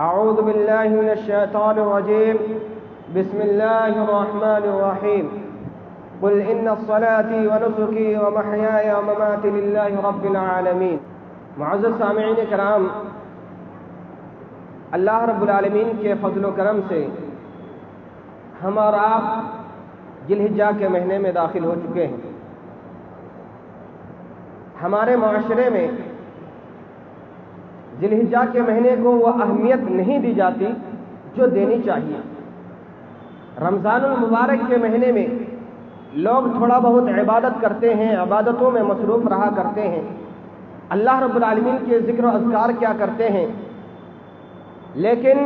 اعوذ باللہ من الشیطان الرجیم بسم اللہ الرحمن الرحیم قل ان صلاتي ونسكي ومحياي ومماتي لله رب العالمین۔ معزز سامعین کرام، اللہ رب العالمین کے فضل و کرم سے ہم اور آپ ذی الحجہ کے مہینے میں داخل ہو چکے ہیں۔ ہمارے معاشرے میں ذی الحجہ کے مہینے کو وہ اہمیت نہیں دی جاتی جو دینی چاہیے۔ رمضان المبارک کے مہینے میں لوگ تھوڑا بہت عبادت کرتے ہیں، عبادتوں میں مصروف رہا کرتے ہیں، اللہ رب العالمین کے ذکر و اذکار کیا کرتے ہیں، لیکن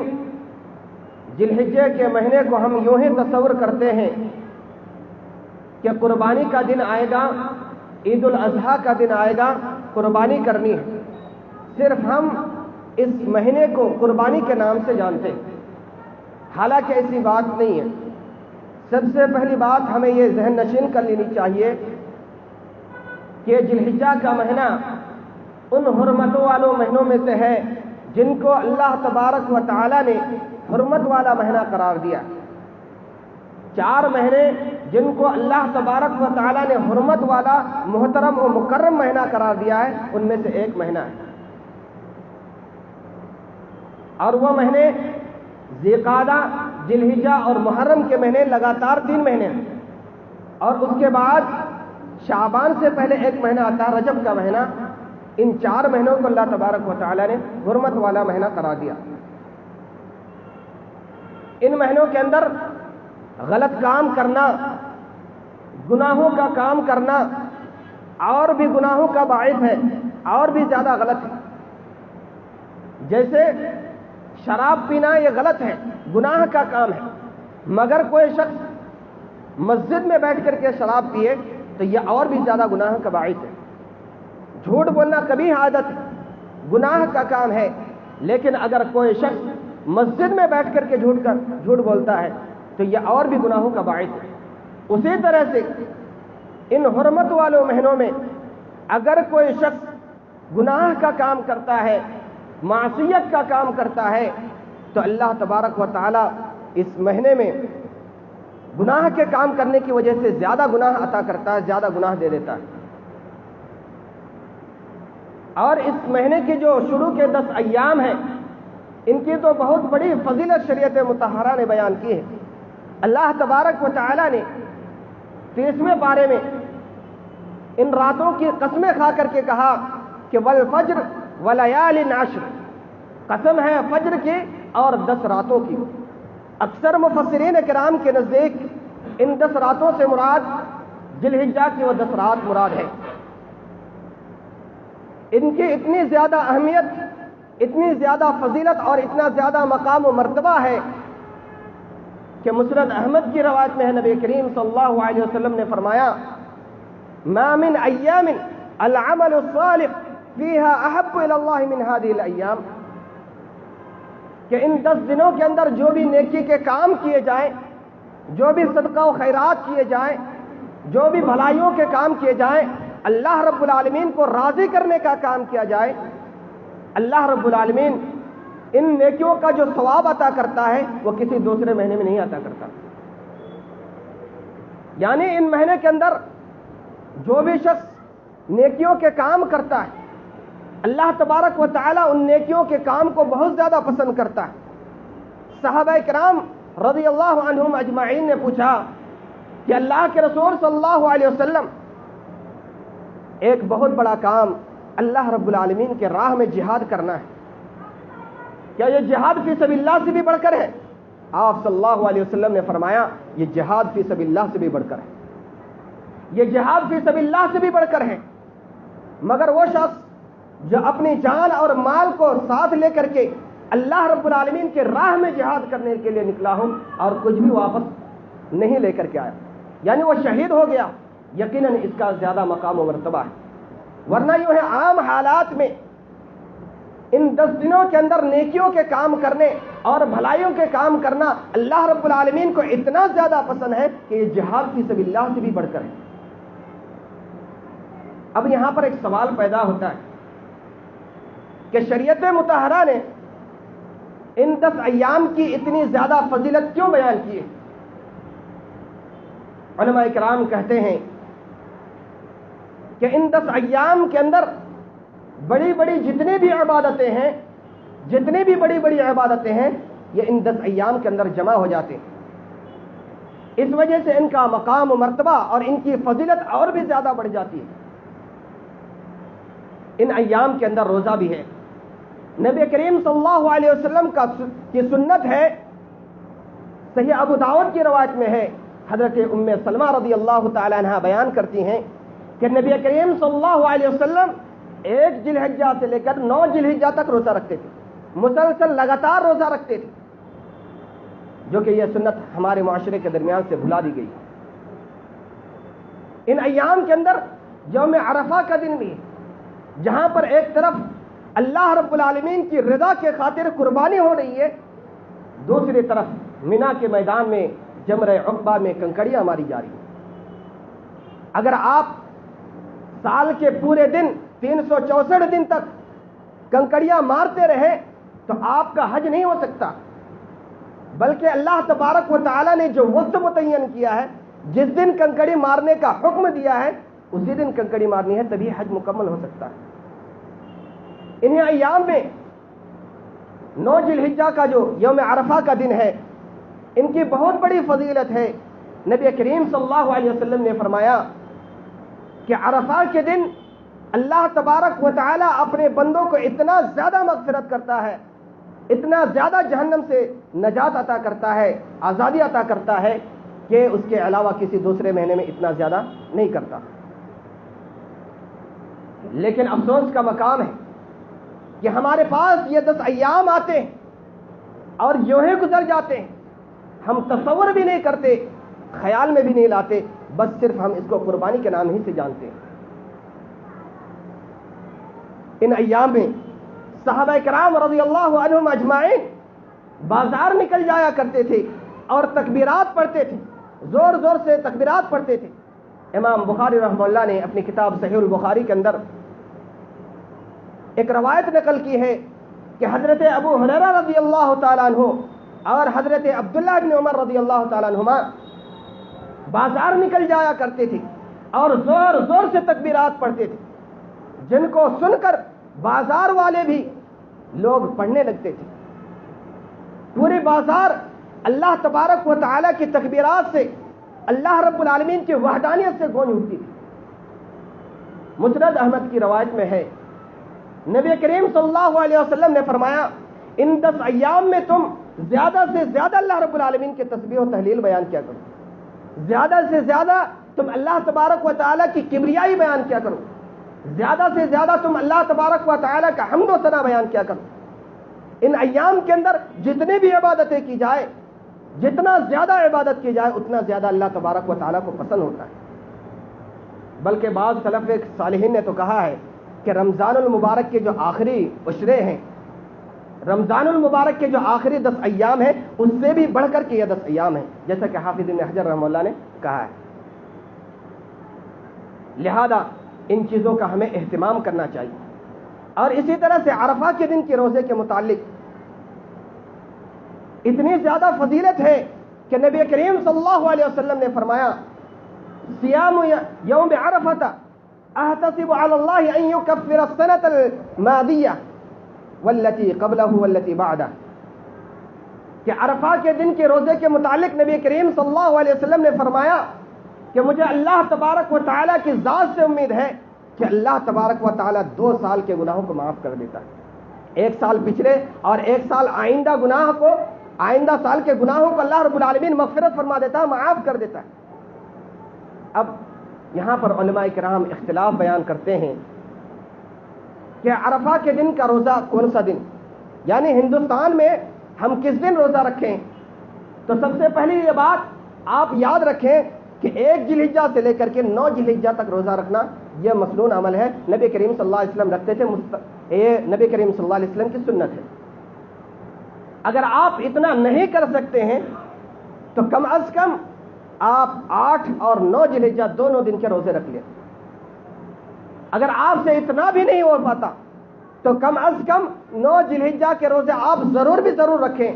ذی الحجہ کے مہینے کو ہم یوں ہی تصور کرتے ہیں کہ قربانی کا دن آئے گا، عید الاضحیٰ کا دن آئے گا، قربانی کرنی ہے۔ صرف ہم اس مہینے کو قربانی کے نام سے جانتے ہیں، حالانکہ ایسی بات نہیں ہے۔ سب سے پہلی بات ہمیں یہ ذہن نشین کر لینی چاہیے کہ ذی الحجہ کا مہینہ ان حرمتوں والوں مہینوں میں سے ہے جن کو اللہ تبارک و تعالی نے حرمت والا مہینہ قرار دیا۔ 4 مہینے جن کو اللہ تبارک و تعالی نے حرمت والا محترم و مکرم مہینہ قرار دیا ہے، ان میں سے ایک مہینہ ہے، اور وہ مہینے ذی القعدہ، ذی الحجہ اور محرم کے مہینے لگاتار 3 مہینے ہیں، اور اس کے بعد شعبان سے پہلے ایک مہینہ آتا ہے رجب کا مہینہ۔ ان 4 مہینوں کو اللہ تبارک و تعالی نے حرمت والا مہینہ قرار دیا۔ ان مہینوں کے اندر غلط کام کرنا، گناہوں کا کام کرنا اور بھی گناہوں کا باعث ہے، اور بھی زیادہ غلط ہے۔ جیسے شراب پینا یہ غلط ہے، گناہ کا کام ہے، مگر کوئی شخص مسجد میں بیٹھ کر کے شراب پیے تو یہ اور بھی زیادہ گناہ کا باعث ہے۔ جھوٹ بولنا کبھی عادت ہے، گناہ کا کام ہے، لیکن اگر کوئی شخص مسجد میں بیٹھ کر کے جھوٹ بولتا ہے تو یہ اور بھی گناہوں کا باعث ہے۔ اسی طرح سے ان حرمت والوں مہینوں میں اگر کوئی شخص گناہ کا کام کرتا ہے، معصیت کا کام کرتا ہے، تو اللہ تبارک و تعالی اس مہینے میں گناہ کے کام کرنے کی وجہ سے زیادہ گناہ عطا کرتا ہے، زیادہ گناہ دے دیتا ہے۔ اور اس مہینے کی جو شروع کے 10 ایام ہیں، ان کی تو بہت بڑی فضیلت شریعت مطہرہ نے بیان کی ہے۔ اللہ تبارک و تعالی نے 30ویں پارے میں ان راتوں کی قسمیں کھا کر کے کہا کہ والفجر ولیال عشر، قسم ہے فجر کی اور 10 راتوں کی۔ اکثر مفسرین کرام کے نزدیک ان 10 راتوں سے مراد ذی الحجہ کی وہ 10 رات مراد ہے۔ ان کی اتنی زیادہ اہمیت، اتنی زیادہ فضیلت اور اتنا زیادہ مقام و مرتبہ ہے کہ مسند احمد کی روایت میں ہے، نبی کریم صلی اللہ علیہ وسلم نے فرمایا ما من ایام العمل الصالح فیها احب الی اللہ من هذه الايام، کہ ان 10 دنوں کے اندر جو بھی نیکی کے کام کیے جائیں، جو بھی صدقہ و خیرات کیے جائیں، جو بھی بھلائیوں کے کام کیے جائیں، اللہ رب العالمین کو راضی کرنے کا کام کیا جائے، اللہ رب العالمین ان نیکیوں کا جو ثواب عطا کرتا ہے وہ کسی دوسرے مہینے میں نہیں عطا کرتا۔ یعنی ان مہینے کے اندر جو بھی شخص نیکیوں کے کام کرتا ہے، اللہ تبارک و تعالی ان نیکیوں کے کام کو بہت زیادہ پسند کرتا ہے۔ صحابہ کرام رضی اللہ عنہم اجمعین نے پوچھا کہ اللہ کے رسول صلی اللہ علیہ وسلم، ایک بہت بڑا کام اللہ رب العالمین کے راہ میں جہاد کرنا ہے، کیا یہ جہاد فی سبیل اللہ سے بھی بڑھ کر ہے؟ آپ صلی اللہ علیہ وسلم نے فرمایا یہ جہاد فی سبیل اللہ سے بھی بڑھ کر ہے، یہ جہاد فی سبیل اللہ سے بھی بڑھ کر ہے۔ مگر وہ شخص جو اپنی جان اور مال کو ساتھ لے کر کے اللہ رب العالمین کے راہ میں جہاد کرنے کے لیے نکلا ہوں اور کچھ بھی واپس نہیں لے کر کے آیا، یعنی وہ شہید ہو گیا، یقیناً اس کا زیادہ مقام و مرتبہ ہے۔ ورنہ یوں ہے عام حالات میں ان 10 دنوں کے اندر نیکیوں کے کام کرنے اور بھلائیوں کے کام کرنا اللہ رب العالمین کو اتنا زیادہ پسند ہے کہ یہ جہاد فی سبیل اللہ سے بھی بڑھ کر ہے۔ اب یہاں پر ایک سوال پیدا ہوتا ہے کہ شریعت مطہرہ نے ان 10 ایام کی اتنی زیادہ فضیلت کیوں بیان کی ہے؟ علماء کرام کہتے ہیں کہ ان 10 ایام کے اندر بڑی بڑی جتنی بھی عبادتیں ہیں، جتنی بھی بڑی بڑی عبادتیں ہیں، یہ ان 10 ایام کے اندر جمع ہو جاتے ہیں۔ اس وجہ سے ان کا مقام و مرتبہ اور ان کی فضیلت اور بھی زیادہ بڑھ جاتی ہے۔ ان ایام کے اندر روزہ بھی ہے۔ نبی کریم صلی اللہ علیہ وسلم کی سنت ہے، صحیح ابو داؤد کی روایت میں ہے، حضرت ام سلمہ رضی اللہ تعالی عنہ بیان کرتی ہیں کہ نبی کریم صلی اللہ علیہ وسلم 1 ذی الحجہ سے لے کر 9 ذی الحجہ تک روزہ رکھتے تھے، مسلسل لگاتار روزہ رکھتے تھے، جو کہ یہ سنت ہمارے معاشرے کے درمیان سے بھلا دی گئی۔ ان ایام کے اندر یوم عرفہ کا دن بھی ہے، جہاں پر ایک طرف اللہ رب العالمین کی رضا کے خاطر قربانی ہو رہی ہے، دوسری طرف مینا کے میدان میں جمرہ عقبہ میں کنکڑیاں ماری جا رہی ہیں۔ اگر آپ سال کے پورے دن 364 دن تک کنکڑیاں مارتے رہے تو آپ کا حج نہیں ہو سکتا، بلکہ اللہ تبارک و تعالی نے جو وقت متعین کیا ہے، جس دن کنکڑی مارنے کا حکم دیا ہے اسی دن کنکڑی مارنی ہے، تبھی حج مکمل ہو سکتا ہے۔ انہیں ایام میں 9 ذی الحجہ کا جو یوم عرفہ کا دن ہے، ان کی بہت بڑی فضیلت ہے۔ نبی کریم صلی اللہ علیہ وسلم نے فرمایا کہ عرفہ کے دن اللہ تبارک و تعالی اپنے بندوں کو اتنا زیادہ مغفرت کرتا ہے، اتنا زیادہ جہنم سے نجات عطا کرتا ہے، آزادی عطا کرتا ہے کہ اس کے علاوہ کسی دوسرے مہینے میں اتنا زیادہ نہیں کرتا۔ لیکن افسوس کا مقام ہے کہ ہمارے پاس یہ 10 ایام آتے ہیں اور یوں ہی گزر جاتے ہیں، ہم تصور بھی نہیں کرتے، خیال میں بھی نہیں لاتے، بس صرف ہم اس کو قربانی کے نام ہی سے جانتے ہیں۔ ان ایام میں صحابہ کرام رضی اللہ عنہم اجمعین بازار نکل جایا کرتے تھے اور تکبیرات پڑھتے تھے، زور زور سے تکبیرات پڑھتے تھے۔ امام بخاری رحمہ اللہ نے اپنی کتاب صحیح البخاری کے اندر ایک روایت نقل کی ہے کہ حضرت ابو ہریرہ رضی اللہ تعالیٰ عنہ اور حضرت عبداللہ بن عمر رضی اللہ تعالیٰ عنہما بازار نکل جایا کرتے تھے اور زور زور سے تکبیرات پڑھتے تھے، جن کو سن کر بازار والے بھی لوگ پڑھنے لگتے تھے۔ پورے بازار اللہ تبارک و تعالیٰ کی تکبیرات سے، اللہ رب العالمین کی وحدانیت سے گونج اٹھتی تھی۔ مسند احمد کی روایت میں ہے، نبی کریم صلی اللہ علیہ وسلم نے فرمایا، ان 10 ایام میں تم زیادہ سے زیادہ اللہ رب العالمین کے تسبیح و تحلیل بیان کیا کرو، زیادہ سے زیادہ تم اللہ تبارک و تعالیٰ کی کبریائی بیان کیا کرو، زیادہ سے زیادہ تم اللہ تبارک و تعالیٰ کا حمد و ثنا بیان کیا کرو۔ ان ایام کے اندر جتنی بھی عبادتیں کی جائے، جتنا زیادہ عبادت کی جائے اتنا زیادہ اللہ تبارک و تعالیٰ کو پسند ہوتا ہے۔ بلکہ بعض سلف صالحین نے تو کہا ہے کہ رمضان المبارک کے جو آخری عشرے ہیں، رمضان المبارک کے جو آخری 10 ایام ہیں، اس سے بھی بڑھ کر کے یہ 10 ایام ہیں، جیسا کہ حافظ ابن حجر رحمہ اللہ نے کہا ہے۔ لہذا ان چیزوں کا ہمیں اہتمام کرنا چاہیے۔ اور اسی طرح سے عرفہ کے دن کے روزے کے متعلق اتنی زیادہ فضیلت ہے کہ نبی کریم صلی اللہ علیہ وسلم نے فرمایا، صیام یوم عرفہ احتسب علی اللہ ان یکفر السنۃ الماضیہ والتی قبلہ والتی بعدہ، کہ عرفہ کے دن کے روزے کے متعلق نبی کریم صلی اللہ علیہ وسلم نے فرمایا کہ مجھے اللہ تبارک و تعالیٰ کی ذات سے امید ہے کہ اللہ تبارک و تعالیٰ 2 سال کے گناہوں کو معاف کر دیتا ہے، 1 سال پچھلے اور 1 سال آئندہ گناہ کو، آئندہ سال کے گناہوں کو اللہ رب العالمین مغفرت فرما دیتا ہے، معاف کر دیتا ہے۔ اب یہاں پر علماء کرام اختلاف بیان کرتے ہیں کہ عرفہ کے دن کا روزہ کون سا دن، یعنی ہندوستان میں ہم کس دن روزہ رکھیں؟ تو سب سے پہلی یہ بات آپ یاد رکھیں کہ 1 ذی الحجہ سے لے کر کے 9 ذی الحجہ تک روزہ رکھنا یہ مسنون عمل ہے، نبی کریم صلی اللہ علیہ وسلم رکھتے تھے، یہ نبی کریم صلی اللہ علیہ وسلم کی سنت ہے۔ اگر آپ اتنا نہیں کر سکتے ہیں تو کم از کم آپ 8 اور 9 ذی الحجہ دونوں دن کے روزے رکھ لیں۔ اگر آپ سے اتنا بھی نہیں ہو پاتا تو کم از کم 9 ذوالحجہ کے روزے آپ ضرور بھی ضرور رکھیں.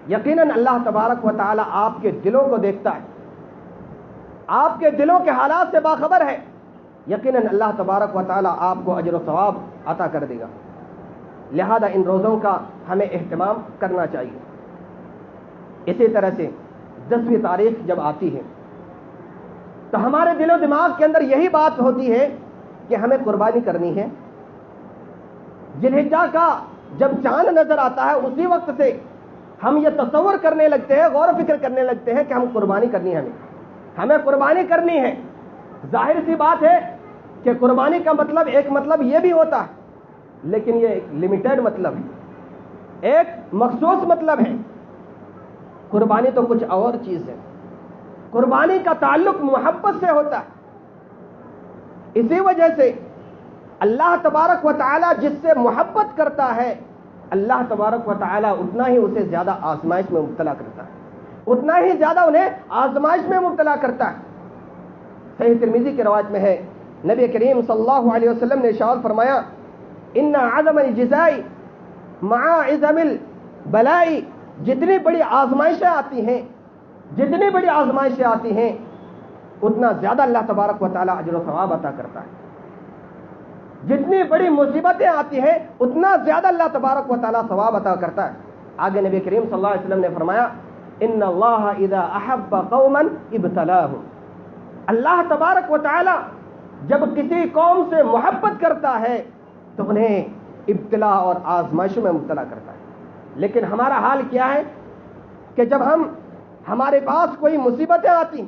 یقیناً اللہ تبارک و تعالی آپ کے دلوں کو دیکھتا ہے, آپ کے دلوں کے حالات سے باخبر ہے. یقیناً اللہ تبارک و تعالی آپ کو اجر و ثواب عطا کر دے گا. لہذا ان روزوں کا ہمیں اہتمام کرنا چاہیے. اسی طرح سے 10ویں تاریخ جب آتی ہے تو ہمارے دل و دماغ کے اندر یہی بات ہوتی ہے کہ ہمیں قربانی کرنی ہے. ذوالحجہ کا جب چاند نظر آتا ہے اسی وقت سے ہم یہ تصور کرنے لگتے ہیں, غور و فکر کرنے لگتے ہیں کہ ہم قربانی کرنی ہے, ہمیں قربانی کرنی ہے. ظاہر سی بات ہے کہ قربانی کا مطلب ایک مطلب یہ بھی ہوتا ہے, لیکن یہ ایک لمیٹڈ مطلب ہے, ایک مخصوص مطلب ہے. قربانی تو کچھ اور چیز ہے. قربانی کا تعلق محبت سے ہوتا ہے. اسی وجہ سے اللہ تبارک و تعالی جس سے محبت کرتا ہے, اللہ تبارک و تعالی اتنا ہی اسے زیادہ آزمائش میں مبتلا کرتا ہے, اتنا ہی زیادہ انہیں آزمائش میں مبتلا کرتا ہے. صحیح ترمذی کی روایت میں ہے, نبی کریم صلی اللہ علیہ وسلم نے ارشاد فرمایا, ان عظم الجزاء مع عظم البلاء, جتنی بڑی آزمائشیں آتی ہیں, جتنی بڑی آزمائشیں آتی ہیں اتنا زیادہ اللہ تبارک و تعالی اجر و ثواب عطا کرتا ہے. جتنی بڑی مصیبتیں آتی ہیں اتنا زیادہ اللہ تبارک و تعالی ثواب عطا کرتا ہے. آگے نبی کریم صلی اللہ علیہ وسلم نے فرمایا, ان اللہ اذا احب قوما ابتلاهم, اللہ تبارک و تعالی جب کسی قوم سے محبت کرتا ہے تو انہیں ابتلا اور آزمائشوں میں مبتلا کرتا ہے. لیکن ہمارا حال کیا ہے کہ جب ہمارے پاس کوئی مصیبتیں آتی,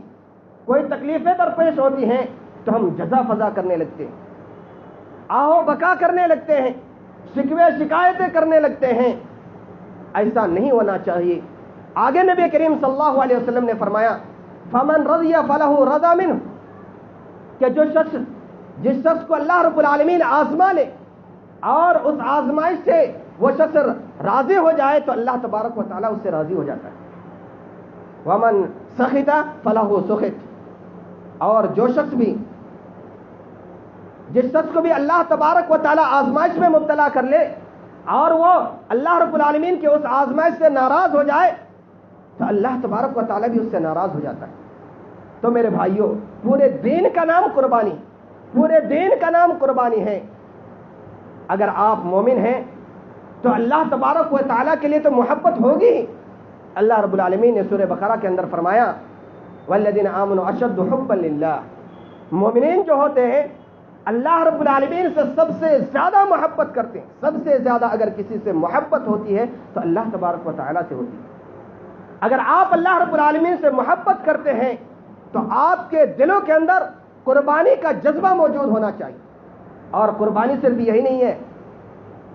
کوئی تکلیفیں درپیش ہوتی ہیں تو ہم جزا فضا کرنے لگتے ہیں, آہو بکا کرنے لگتے ہیں, شکوے شکایتیں کرنے لگتے ہیں. ایسا نہیں ہونا چاہیے. آگے نبی کریم صلی اللہ علیہ وسلم نے فرمایا, فمن رضی فلہ رضا منہ, کہ جس شخص کو اللہ رب العالمین آزما لے اور اس آزمائش سے وہ شخص راضی ہو جائے تو اللہ تبارک و تعالیٰ اس سے راضی ہو جاتا ہے. ومن سخط فلہ سخط, اور جو شخص بھی, جس شخص کو بھی اللہ تبارک و تعالیٰ آزمائش میں مبتلا کر لے اور وہ اللہ رب العالمین کے اس آزمائش سے ناراض ہو جائے تو اللہ تبارک و تعالیٰ بھی اس سے ناراض ہو جاتا ہے. تو میرے بھائیوں, پورے دین کا نام قربانی, پورے دین کا نام قربانی ہے. اگر آپ مومن ہیں تو اللہ تبارک و تعالیٰ کے لیے تو محبت ہوگی. اللہ رب العالمین نے سورہ بقرہ کے اندر فرمایا, والذین آمنوا اشد حبا للہ, مومنین جو ہوتے ہیں اللہ رب العالمین سے سب سے زیادہ محبت کرتے ہیں. سب سے زیادہ اگر کسی سے محبت ہوتی ہے تو اللہ تبارک و تعالیٰ سے ہوتی ہے. اگر آپ اللہ رب العالمین سے محبت کرتے ہیں تو آپ کے دلوں کے اندر قربانی کا جذبہ موجود ہونا چاہیے. اور قربانی صرف یہی نہیں ہے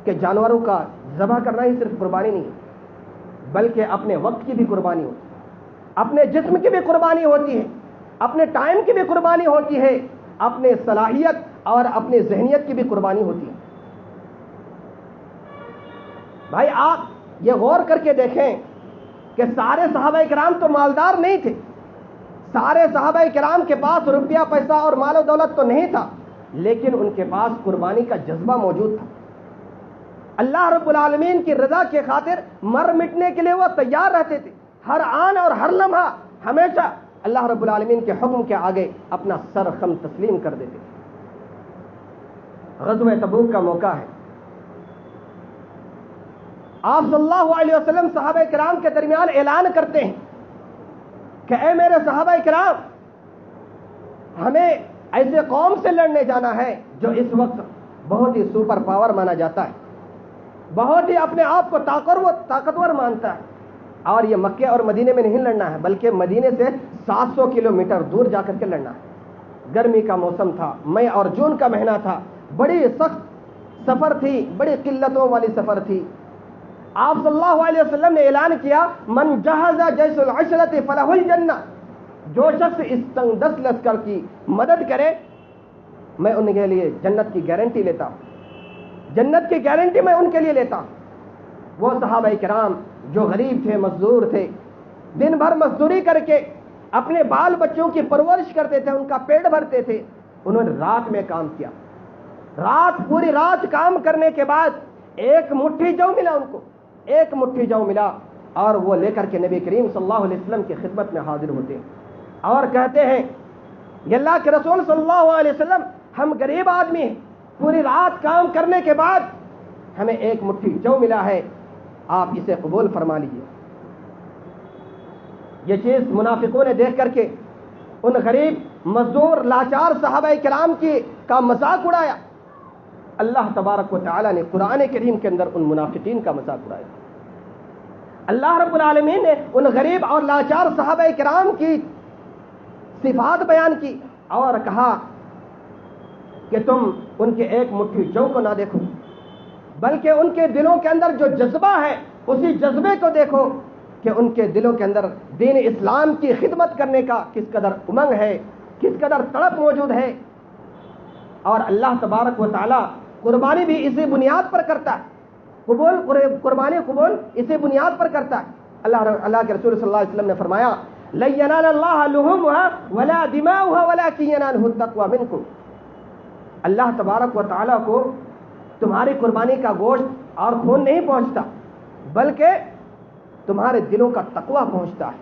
کہ جانوروں کا ذبح کرنا ہی صرف قربانی نہیں ہے, بلکہ اپنے وقت کی بھی قربانی ہوتی ہے, اپنے جسم کی بھی قربانی ہوتی ہے, اپنے ٹائم کی بھی قربانی ہوتی ہے, اپنے صلاحیت اور اپنی ذہنیت کی بھی قربانی ہوتی ہے. بھائی آپ یہ غور کر کے دیکھیں کہ سارے صحابہ کرام تو مالدار نہیں تھے, سارے صحابہ کرام کے پاس روپیہ پیسہ اور مال و دولت تو نہیں تھا, لیکن ان کے پاس قربانی کا جذبہ موجود تھا. اللہ رب العالمین کی رضا کے خاطر مر مٹنے کے لیے وہ تیار رہتے تھے. ہر آن اور ہر لمحہ ہمیشہ اللہ رب العالمین کے حکم کے آگے اپنا سر خم تسلیم کر دیتے تھے. غزوہ تبوک کا موقع ہے, آپ صلی اللہ علیہ وسلم صحابہ کرام کے درمیان اعلان کرتے ہیں کہ اے میرے صحابہ کرام, ہمیں ایسے قوم سے لڑنے جانا ہے جو اس وقت بہت ہی سپر پاور مانا جاتا ہے, بہت ہی اپنے آپ کو طاقتور مانتا ہے. اور یہ مکے اور مدینے میں نہیں لڑنا ہے, بلکہ مدینے سے 700 کلومیٹر دور جا کر کے لڑنا ہے. گرمی کا موسم تھا, مئی اور جون کا مہینہ تھا, بڑی سخت سفر تھی, بڑی قلتوں والی سفر تھی. آپ صلی اللہ علیہ وسلم نے اعلان کیا, من جہز جیش العشرۃ فلہ الجنہ, جو شخص اس تنگ دست لشکر کی مدد کرے میں ان کے لیے جنت کی گارنٹی لیتا ہوں, جنت کی گارنٹی میں ان کے لیے لیتا ہوں. وہ صحابہ کرام جو غریب تھے, مزدور تھے, دن بھر مزدوری کر کے اپنے بال بچوں کی پرورش کرتے تھے, ان کا پیٹ بھرتے تھے, انہوں نے رات میں کام کیا, رات پوری رات کام کرنے کے بعد ایک مٹھی جو ملا ان کو، ایک مٹھی جو ملا، اور وہ لے کر کے نبی کریم صلی اللہ علیہ وسلم کی خدمت میں حاضر ہوتے ہیں اور کہتے ہیں کہ اللہ کے رسول صلی اللہ علیہ وسلم ہم غریب آدمی ہیں، پوری رات کام کرنے کے بعد ہمیں ایک مٹھی جو ملا ہے، آپ اسے قبول فرما لیجیے۔ یہ چیز منافقوں نے دیکھ کر کے ان غریب مزدور لاچار صحابہ کرام کا مذاق اڑایا۔ اللہ تبارک و تعالیٰ نے قرآن کریم کے اندر ان منافقین کا مذاق اڑایا۔ اللہ رب العالمین نے ان غریب اور لاچار صحابہ کرام کی صفات بیان کی اور کہا کہ تم ان کے ایک مٹھی جو کو نہ دیکھو، بلکہ ان کے دلوں کے اندر جو جذبہ ہے اسی جذبے کو دیکھو کہ ان کے دلوں کے اندر دین اسلام کی خدمت کرنے کا کس قدر امنگ ہے، کس قدر تڑپ موجود ہے۔ اور اللہ تبارک و تعالی قربانی بھی اسی بنیاد پر کرتا ہے، قربانی قبول اسی بنیاد پر کرتا ہے۔ اللہ کے رسول صلی اللہ علیہ وسلم نے فرمایا لن ینال اللہ لحومها ولا دماؤها ولکن ینالہ التقوی منکم۔ اللہ تبارک و تعالی کو تمہاری قربانی کا گوشت اور خون نہیں پہنچتا، بلکہ تمہارے دلوں کا تقوی پہنچتا ہے،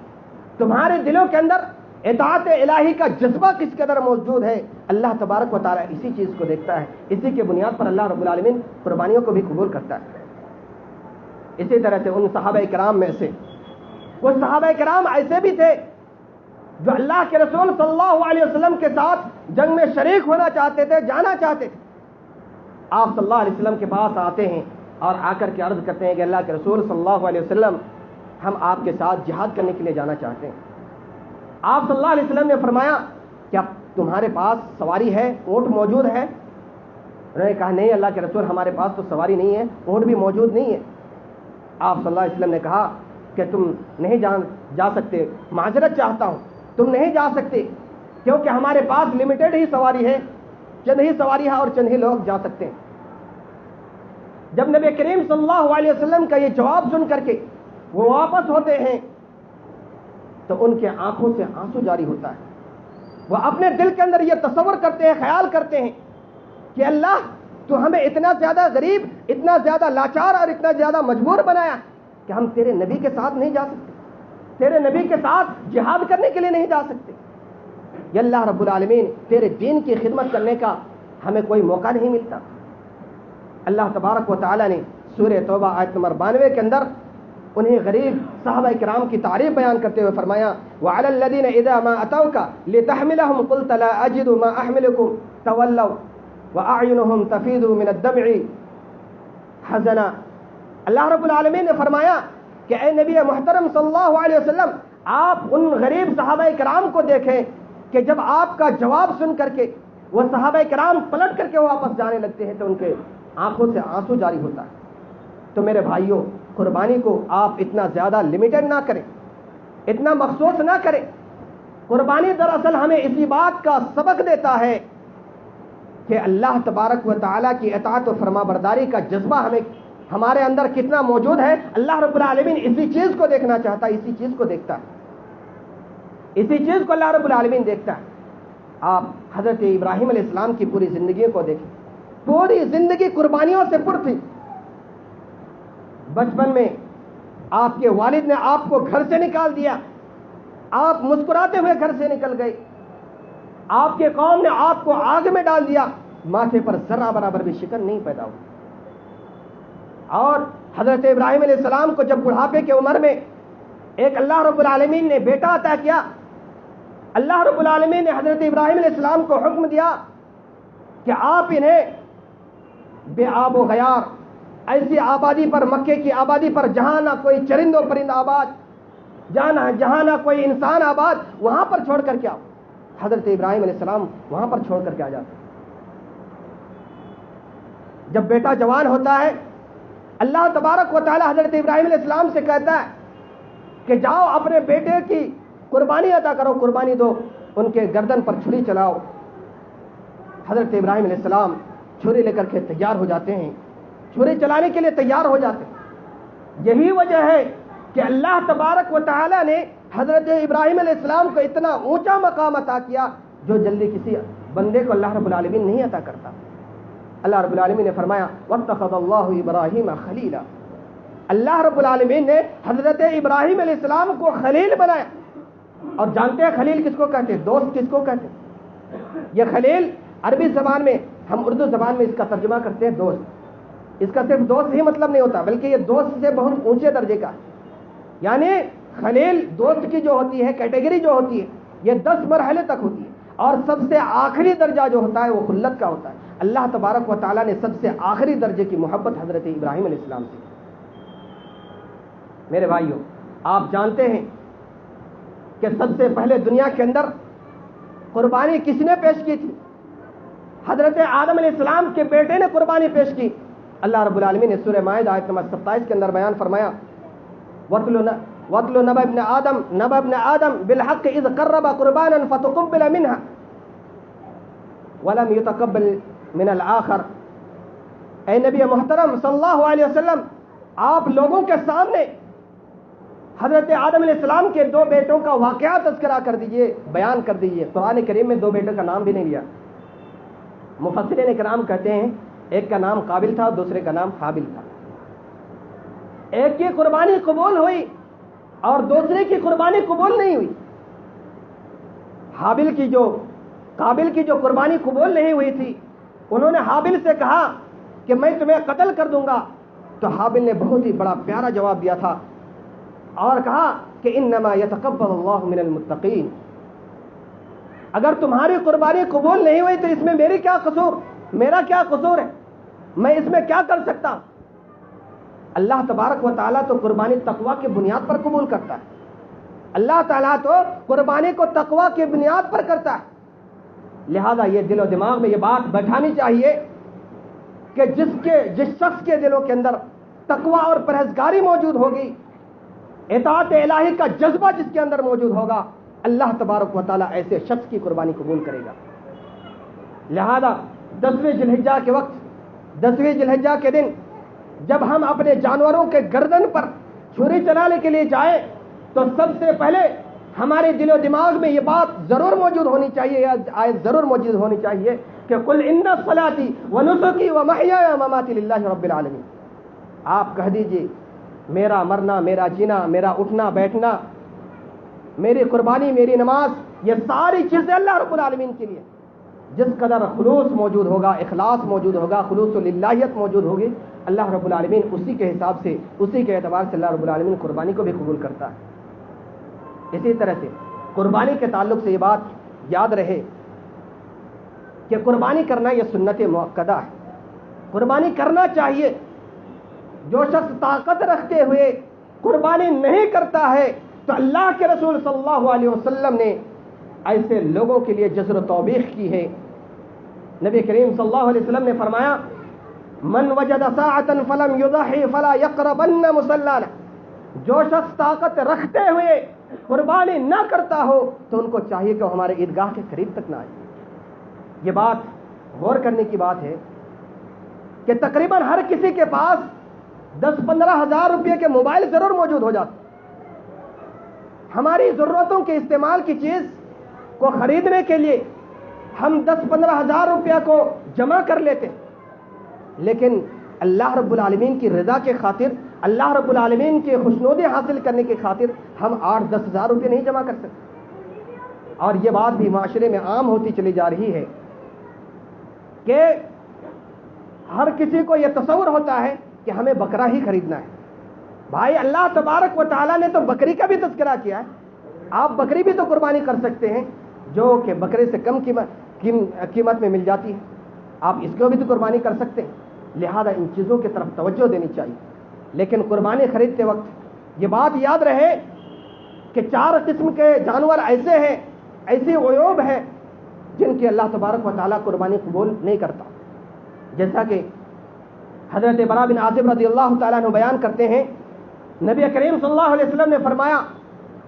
تمہارے دلوں کے اندر اطاعت الہی کا جذبہ کس قدر موجود ہے۔ اللہ تبارک و تعالی اسی چیز کو دیکھتا ہے، اسی کے بنیاد پر اللہ رب العالمین قربانیوں کو بھی قبول کرتا ہے۔ اسی طرح سے ان صحابہ کرام میں سے کچھ صحابہ کرام ایسے بھی تھے جو اللہ کے رسول صلی اللہ علیہ وسلم کے ساتھ جنگ میں شریک ہونا چاہتے تھے، جانا چاہتے تھے۔ آپ صلی اللہ علیہ وسلم کے پاس آتے ہیں اور آ کر کے عرض کرتے ہیں کہ اللہ کے رسول صلی اللہ علیہ وسلم ہم آپ کے ساتھ جہاد کرنے کے لیے جانا چاہتے ہیں۔ آپ صلی اللہ علیہ وسلم نے فرمایا کیا تمہارے پاس سواری ہے، اونٹ موجود ہے؟ انہوں نے کہا نہیں اللہ کے رسول ہمارے پاس تو سواری نہیں ہے، اونٹ بھی موجود نہیں ہے۔ آپ صلی اللہ علیہ وسلم نے کہا کہ تم نہیں جا سکتے، معذرت چاہتا ہوں، تم نہیں جا سکتے کیونکہ ہمارے پاس لمیٹڈ ہی سواری ہے، چند ہی سواری ہے اور چند ہی لوگ جا سکتے ہیں۔ جب نبی کریم صلی اللہ علیہ وسلم کا یہ جواب سن کر کے وہ واپس ہوتے ہیں تو ان کے آنکھوں سے آنسو جاری ہوتا ہے۔ وہ اپنے دل کے اندر یہ تصور کرتے ہیں، خیال کرتے ہیں کہ اللہ تو ہمیں اتنا زیادہ غریب، اتنا زیادہ لاچار اور اتنا زیادہ مجبور بنایا کہ ہم تیرے نبی کے ساتھ نہیں جا سکتے، تیرے نبی کے ساتھ جہاد کرنے کے لیے نہیں جا سکتے۔ یا اللہ رب العالمین تیرے دین کی خدمت کرنے کا ہمیں کوئی موقع نہیں ملتا۔ اللہ تبارک و تعالی نے سورہ توبہ آیت نمبر 92 کے اندر انہیں غریب صحابہ کرام کی تعریف بیان کرتے ہوئے فرمایا وعلی الذین اذا ما اتوک لتحملهم قلت لا اجد ما احملکم تولوا واعینهم تفیض من الدمع حزنا۔ اللہ رب العالمین نے فرمایا کہ اے نبی محترم صلی اللہ علیہ وسلم آپ ان غریب صحابہ کرام کو دیکھیں کہ جب آپ کا جواب سن کر کے وہ صحابہ کرام پلٹ کر کے واپس جانے لگتے ہیں تو ان کے آنکھوں سے آنسو جاری ہوتا ہے۔ تو میرے بھائیوں قربانی کو آپ اتنا زیادہ لمیٹڈ نہ کریں، اتنا مخصوص نہ کریں۔ قربانی دراصل ہمیں اسی بات کا سبق دیتا ہے کہ اللہ تبارک و تعالیٰ کی اطاعت و فرما برداری کا جذبہ ہمارے اندر کتنا موجود ہے۔ اللہ رب العالمین اسی چیز کو دیکھنا چاہتا ہے، اسی چیز کو دیکھتا ہے، اسی چیز کو اللہ رب العالمین دیکھتا ہے۔ آپ حضرت ابراہیم علیہ السلام کی پوری زندگی کو دیکھیں، پوری زندگی قربانیوں سے پر تھی۔ بچپن میں آپ کے والد نے آپ کو گھر سے نکال دیا، آپ مسکراتے ہوئے گھر سے نکل گئے، آپ کے قوم نے آپ کو آگ میں ڈال دیا، ماتھے پر ذرہ برابر بھی شکن نہیں پیدا ہوا۔ اور حضرت ابراہیم علیہ السلام کو جب بڑھاپے کی عمر میں ایک اللہ رب العالمین نے بیٹا عطا کیا، اللہ رب العالمین نے حضرت ابراہیم علیہ السلام کو حکم دیا کہ آپ انہیں بے آب و غیار ایسی آبادی پر، مکے کی آبادی پر جہاں نہ کوئی چرند و پرند آباد، جہاں نہ کوئی انسان آباد، وہاں پر چھوڑ کر کے آؤ۔ حضرت ابراہیم علیہ السلام وہاں پر چھوڑ کر کے آ جاتے۔ جب بیٹا جوان ہوتا ہے اللہ تبارک و تعالی حضرت ابراہیم علیہ السلام سے کہتا ہے کہ جاؤ اپنے بیٹے کی قربانی عطا کرو، قربانی دو، ان کے گردن پر چھری چلاؤ۔ حضرت ابراہیم علیہ السلام چھری لے کر کے تیار ہو جاتے ہیں، چھری چلانے کے لیے تیار ہو جاتے ہیں۔ یہی وجہ ہے کہ اللہ تبارک و تعالی نے حضرت ابراہیم علیہ السلام کو اتنا اونچا مقام عطا کیا جو جلدی کسی بندے کو اللہ رب العالمین نہیں عطا کرتا۔ اللہ رب العالمین نے فرمایا واتخذ اللہ ابراہیم خلیلا، اللہ رب العالمین نے حضرت ابراہیم علیہ السلام کو خلیل بنایا. اور جانتے ہیں خلیل کس کو کہتے ہیں؟ دوست کس کو کہتے ہیں؟ یہ خلیل عربی زبان میں، ہم اردو زبان میں اس کا ترجمہ کرتے ہیں دوست. اس کا صرف دوست ہی مطلب نہیں ہوتا، بلکہ یہ دوست سے بہت اونچے درجے کا، یعنی خلیل دوست کی جو ہوتی ہے کیٹیگری جو ہوتی ہے یہ 10 مرحلے تک ہوتی ہے، اور سب سے آخری درجہ جو ہوتا ہے وہ خلت کا ہوتا ہے. اللہ تبارک و تعالیٰ نے سب سے آخری درجے کی محبت حضرت ابراہیم علیہ السلام سے. میرے بھائیوں، آپ جانتے ہیں کہ سب سے پہلے دنیا کے اندر قربانی کس نے پیش کی تھی؟ حضرت آدم علیہ السلام کے بیٹے نے قربانی پیش کی. اللہ رب العالمین نے سورہ مائدہ آیت نمبر 27 کے اندر بیان فرمایا وَاتْلُ نَبَأَ ابْنَ آدم بِالْحَقِّ إِذْ قَرَّبَ قُرْبَانًا فَتُقُبِّلَ مِنْهُ وَلَمْ يُتَقَبَّلْ مِنَ الْآخَرِ. اے نبی محترم صلی اللہ علیہ وسلم، آپ لوگوں کے سامنے حضرت آدم علیہ السلام کے 2 بیٹوں کا واقعہ تذکرہ کر دیجئے، بیان کر دیجئے. قرآن کریم میں 2 بیٹوں کا نام بھی نہیں لیا. مفسرین کرام کہتے ہیں ایک کا نام قابل تھا اور دوسرے کا نام حابل تھا. ایک کی قربانی قبول ہوئی اور دوسرے کی قربانی قبول نہیں ہوئی. قابل کی جو قربانی قبول نہیں ہوئی تھی، انہوں نے حابل سے کہا کہ میں تمہیں قتل کر دوں گا. تو حابل نے بہت ہی بڑا پیارا جواب دیا تھا اور کہا کہ انما یتقبل اللہ من المتقین. اگر تمہاری قربانی قبول نہیں ہوئی تو اس میں میری کیا قصور، میرا کیا قصور ہے، میں اس میں کیا کر سکتا ہوں. اللہ تبارک و تعالیٰ تو قربانی تقویٰ کی بنیاد پر قبول کرتا ہے. اللہ تعالیٰ تو قربانی کو تقویٰ کی بنیاد پر کرتا ہے. لہذا یہ دل و دماغ میں یہ بات بیٹھانی چاہیے کہ جس شخص کے دلوں کے اندر تقویٰ اور پرہیزگاری موجود ہوگی، اطاعت الہی کا جذبہ جس کے اندر موجود ہوگا، اللہ تبارک و تعالیٰ ایسے شخص کی قربانی قبول کرے گا. لہذا 10ویں ذوالحجہ کے وقت، 10ویں ذوالحجہ کے دن جب ہم اپنے جانوروں کے گردن پر چھری چلانے کے لیے جائیں تو سب سے پہلے ہمارے دل و دماغ میں یہ بات ضرور موجود ہونی چاہیے، آیت ضرور موجود ہونی چاہیے کہ قل ان صلاتی ونسکی ومحیای ومماتی للہ رب العالمین. آپ کہہ دیجئے میرا مرنا، میرا جینا، میرا اٹھنا بیٹھنا، میری قربانی، میری نماز، یہ ساری چیزیں اللہ رب العالمین کے لیے. جس قدر خلوص موجود ہوگا، اخلاص موجود ہوگا، خلوص و للہیت موجود ہوگی، اللہ رب العالمین اسی کے حساب سے، اسی کے اعتبار سے اللہ رب العالمین قربانی کو بھی قبول کرتا ہے. اسی طرح سے قربانی کے تعلق سے یہ بات یاد رہے کہ قربانی کرنا یہ سنت مؤکدہ ہے. قربانی کرنا چاہیے. جو شخص طاقت رکھتے ہوئے قربانی نہیں کرتا ہے تو اللہ کے رسول صلی اللہ علیہ وسلم نے ایسے لوگوں کے لیے جزر و توبیخ کی ہے. نبی کریم صلی اللہ علیہ وسلم نے فرمایا من وجد ساعتا فلم یضحی فلا یقربن مصلانا. جو شخص طاقت رکھتے ہوئے قربانی نہ کرتا ہو تو ان کو چاہیے کہ وہ ہمارے عیدگاہ کے قریب تک نہ آئے. یہ بات غور کرنے کی بات ہے کہ تقریباً ہر کسی کے پاس 10-15 ہزار روپے کے موبائل ضرور موجود ہو جاتے. ہماری ضرورتوں کے استعمال کی چیز کو خریدنے کے لیے ہم 10-15 ہزار روپیہ کو جمع کر لیتے، لیکن اللہ رب العالمین کی رضا کے خاطر، اللہ رب العالمین کے خوشنودی حاصل کرنے کی خاطر ہم 8-10 ہزار روپے نہیں جمع کر سکتے. اور یہ بات بھی معاشرے میں عام ہوتی چلی جا رہی ہے کہ ہر کسی کو یہ تصور ہوتا ہے کہ ہمیں بکرا ہی خریدنا ہے. بھائی اللہ تبارک و تعالیٰ نے تو بکری کا بھی تذکرہ کیا ہے. آپ بکری بھی تو قربانی کر سکتے ہیں جو کہ بکرے سے کم قیمت میں مل جاتی ہے. آپ اس کو بھی تو قربانی کر سکتے ہیں. لہذا ان چیزوں کی طرف توجہ دینی چاہیے. لیکن قربانی خریدتے وقت یہ بات یاد رہے کہ 4 قسم کے جانور ایسے ہیں، ایسی عیوب ہیں جن کی اللہ تبارک و تعالیٰ قربانی قبول نہیں کرتا. جیسا کہ حضرت براء بن عازب رضی اللہ تعالیٰ عنہ بیان کرتے ہیں، نبی کریم صلی اللہ علیہ وسلم نے فرمایا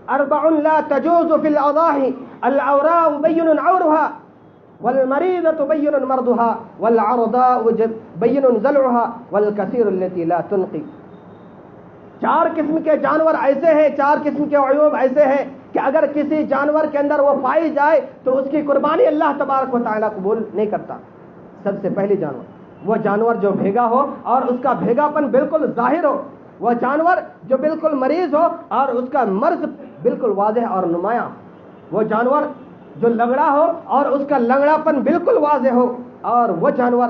4 لا تجوز فی الاضاحی العوراء بین عورها والمریضة بین مرضها والعرضاء بین ضلعها والکثیر التي لا تنقی. 4 قسم کے جانور ایسے ہیں، 4 قسم کے عیوب ایسے ہیں کہ اگر کسی جانور کے اندر وہ پائی جائے تو اس کی قربانی اللہ تبارک و تعالیٰ قبول نہیں کرتا. سب سے پہلے جانور وہ جانور جو بھیگا ہو اور اس کا بھیگاپن بالکل ظاہر ہو، وہ جانور جو بالکل مریض ہو اور اس کا مرض بالکل واضح اور نمایاں، وہ جانور جو لنگڑا ہو اور اس کا لنگڑاپن بالکل واضح ہو، اور وہ جانور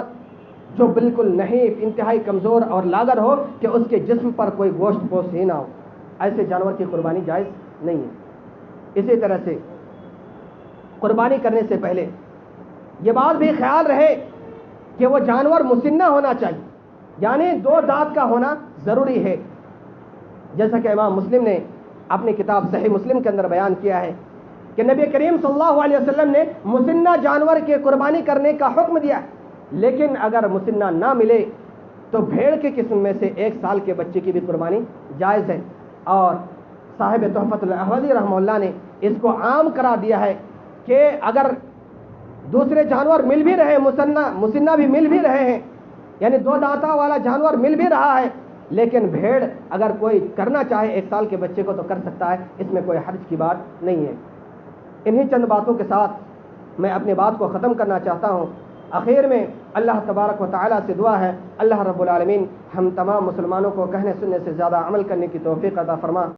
جو بالکل نحیف انتہائی کمزور اور لاغر ہو کہ اس کے جسم پر کوئی گوشت پوش ہی نہ ہو، ایسے جانور کی قربانی جائز نہیں ہے۔ اسی طرح سے قربانی کرنے سے پہلے یہ بات بھی خیال رہے کہ وہ جانور مسنہ ہونا چاہیے، یعنی 2 دانت کا ہونا ضروری ہے، جیسا کہ امام مسلم نے اپنی کتاب صحیح مسلم کے اندر بیان کیا ہے کہ نبی کریم صلی اللہ علیہ وسلم نے مسنہ جانور کی قربانی کرنے کا حکم دیا، لیکن اگر مسنہ نہ ملے تو بھیڑ کے قسم میں سے 1 سال کے بچے کی بھی قربانی جائز ہے۔ اور صاحب تحفۃ الاحوذی رحمہ اللہ نے اس کو عام قرار دیا ہے کہ اگر دوسرے جانور مل بھی رہے، مسنہ بھی مل بھی رہے ہیں، یعنی 2 دانتوں والا جانور مل بھی رہا ہے، لیکن بھیڑ اگر کوئی کرنا چاہے 1 سال کے بچے کو تو کر سکتا ہے، اس میں کوئی حرج کی بات نہیں ہے۔ انہی چند باتوں کے ساتھ میں اپنی بات کو ختم کرنا چاہتا ہوں۔ آخر میں اللہ تبارک و تعالیٰ سے دعا ہے اللہ رب العالمین ہم تمام مسلمانوں کو کہنے سننے سے زیادہ عمل کرنے کی توفیق عطا فرما۔